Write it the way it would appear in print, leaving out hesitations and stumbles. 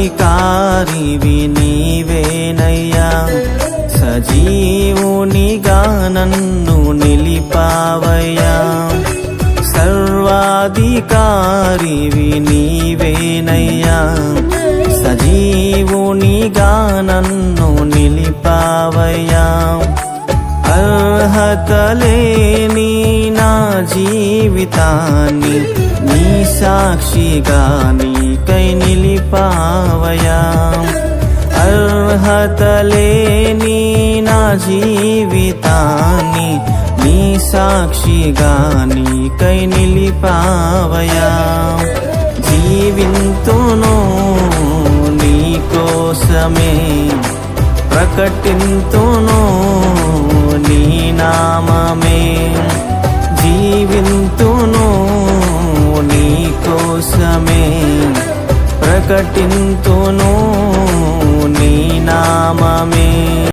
సర్వాధికారివి నీవేనయ్యా, సజీవునిగా నన్ను నిలిపావయ్యా. సర్వాధికారివి నీవేనయ్యా, సజీవునిగా నన్ను నిలిపావయ్యా. అర్హత లేని నా జీవితాన్ని నీ సాక్షిగా నీకై నిలిపావయ్యా. అర్హత లేని నా జీవితాన్ని నీ సాక్షిగా నీకై నిలిపావయ్యా. జీవింతును నీ కోసమే, ప్రకటింతును నీ నామమే. జీవింతును నీ కోసమే, ప్రకటింతును